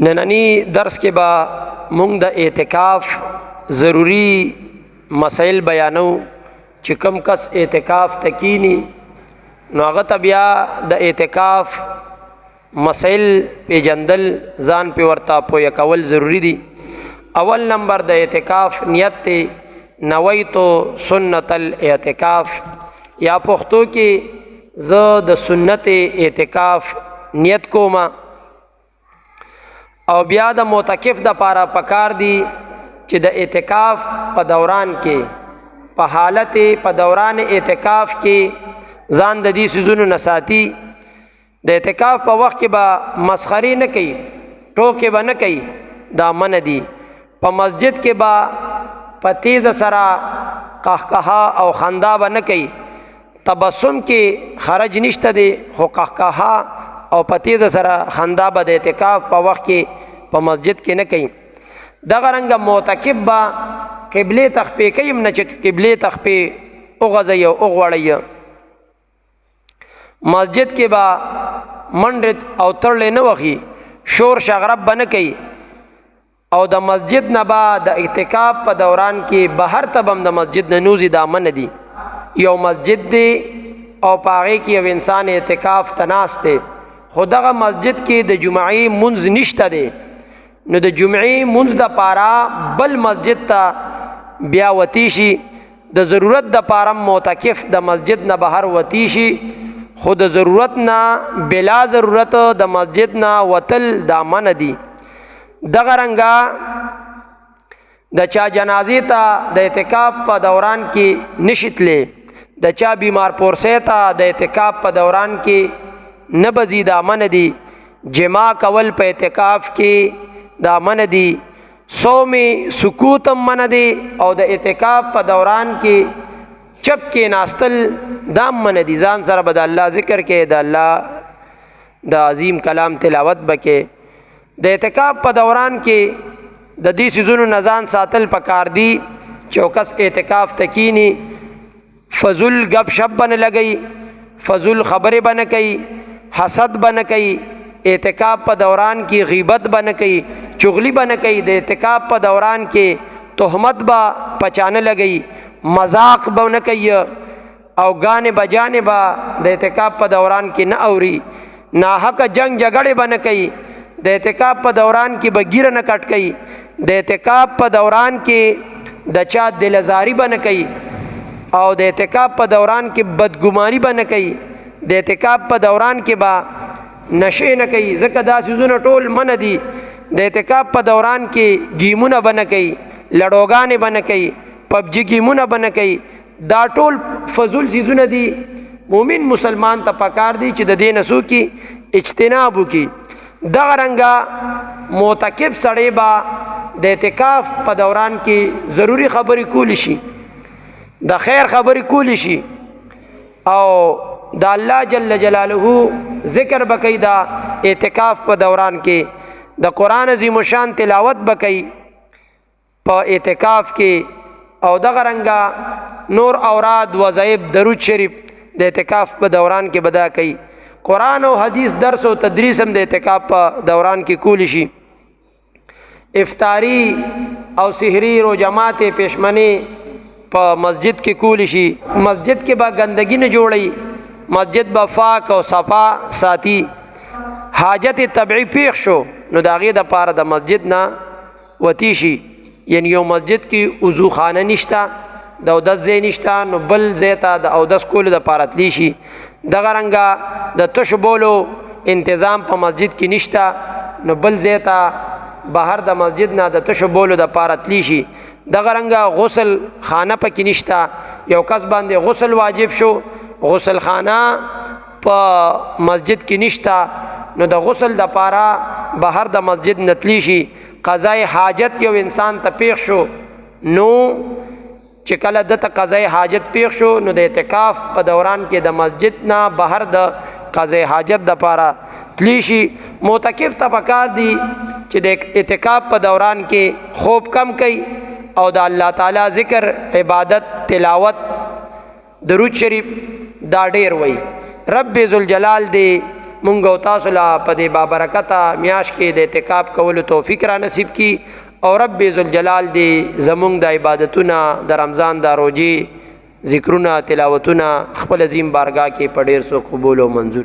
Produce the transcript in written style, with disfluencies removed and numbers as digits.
نننی درس کې با مونږ د اعتکاف ضروری مسائل بیانو چې کم کس اعتکاف تکینی نو هغه ته بیا د اعتکاف مسائل پیجندل ځان په ورته پوهه کول ضروری دي. اول نمبر د اعتکاف نیت ته نویتو سنت الاعتکاف یا پښتو کې زه د سنت اعتکاف نیت کوم. او بیا د معتکف د پاره پکار دی چې د اعتکاف په دوران کې په حالت په دوران اعتکاف کې ځان د دې سيزونو نساتی. د اعتکاف په وخت کې به مسخري نه کوي، ټوکې به نه کوي، دا من دي. په مسجد کې به په تیز سره قهقها او خندا به نه کوي. تبسم کې خرج نشته دی، خو قهقها او په تیز سره خندا به د اعتکاف په وخت کې په مسجد کې نه کوي. دغه رنګه معتکف به قبله تخپې کوي، نه چې قبله تخپې وغځوي او وغوړوي. مسجد کې به منډې او تړلې نه وخي، شور شغرب به نه کوي. او د مسجد نه به د اعتکاف په دوران کې بهر ته به هم د مسجد نه نوځي، دا منع دي. یو مسجد دی او په هغې کې یو انسان اعتکاف ته ناست دی، خو دغه مسجد کې د جمعې مونځ نشته دی، نو د جمعې مونځ د پاره بل مسجد ته بیا وتی شي. د ضرورت د پاره معتکف د مسجد نه بهر وتی شي، خو د ضرورت نه بلا ضرورت د مسجد نه وتل دا منع دي. دغه رنګه د چا جنازې ته د اعتکاف په دوران کې نشي تللی، د چا بیمار پورسې ته د اعتکاف په دوران کې نه بځي، دا منع دي. جما کول په اعتکاف کې دا منع دي. صوم سکوت هم منع دي، او د اعتکاف په دوران کې چپ کې ناستل دا منع دي. ځان سره به د الله ذکر کې، د الله د عظیم کلام تلاوت بکې. د اعتکاف په دوران کې د دې سيزونو نه ځان ساتل پکار دي چې کس اعتکاف تکینی فضول گپ شپ بن لګي، فضول خبرې بن کوي، حسد بن کوي. اعتکاف په دوران کې غیبت بن کوي، چغلی بن کوي. د اعتکاف په دوران کې تهمت با پچانه لګي، مذاق به نه کوي، او غانې بجانې با د اعتکاف په دوران کې نه اوري. ناحق جنگ جګړې به نه کوي. د اعتکاف په دوران کې به ګیره نه کټ کوي. د اعتکاف په دوران کې د چا دلزاری به نه کوي، او د اعتکاف په دوران کې بدګماني به نه کوي. د اعتکاف په دوران کې به نشې نه کوي، ځکه دا سيزونه ټول منع دي. د اعتکاف په دوران کې گیمونه به نه کوي، لړوګانې به نه کوي، پبجي گیمونه به نه کوي. دا ټول فضول سيزونه دي. مومن مسلمان ته پکار دي چې د دې نسو کې اجتناب وکړي. دغه رنګه معتکف سړی به د اعتکاف په دوران کې ضروری خبرې کولی شي، د خیر خبرې کولی شي، او د الله جل جلاله ذکر بکې. دا اعتکاف په دوران کې د قرآن عظیم شان تلاوت بکې په اعتکاف کې. او دغه رنګه نور اوراد وظایف درود شریف د اعتکاف په دوران کې بدا کوي. قرآن او حدیث درس او تدریس هم د اعتکاف په دوران کې کولی شي. افطاری او سحری رو جماعت پېشمنی په مسجد کې کولی شي. مسجد کې به ګندګي نه جوړي، مسجد به پاک او صفا ساتي. حاجت طبعی پیښ شو نو د هغې دپاره د مسجد نه وتی شي. یعنی یو مسجد کې وضو خانه نشته، د اودس ځای نشته، نو بل ځای ته د اودس کولو دپاره تلی شي. دغه رنګه د تشو بولو انتظام په مسجد کې نشته، نو بل ځای ته بهر د مسجد نه د تشو بولو دپاره تلی شي. دغه رنګه غسل خانه پکې نشته، یو کس باندې غسل واجب شو، غسل خانه په مسجد کې نشته، نو د غسل دپاره بهر د مسجد نه تلی شي. قضای حاجت یو انسان ته پیښ شو، نو چې کله دته قضای حاجت پیښ شو، نو د اعتکاف په دوران کې د مسجد نه بهر د قضای حاجت دپاره تلی شي. معتکف ته پکار دی چې د اعتکاف په دوران کې خوب کم کوي، او د الله تعالی ذکر، عبادت، تلاوت، درود شریف دا ډیر وای. رب ذوالجلال دې مونږ او تاسو لا په دې بابرکته میاشت کې د اعتکاف کولو توفیق را نصیب کی او رب ذوالجلال دې زمونږ د عبادتونه د رمضان د روزي ذکرونه تلاوتونه خپل عظیم بارگاه کې په ډیر سو قبول او منظور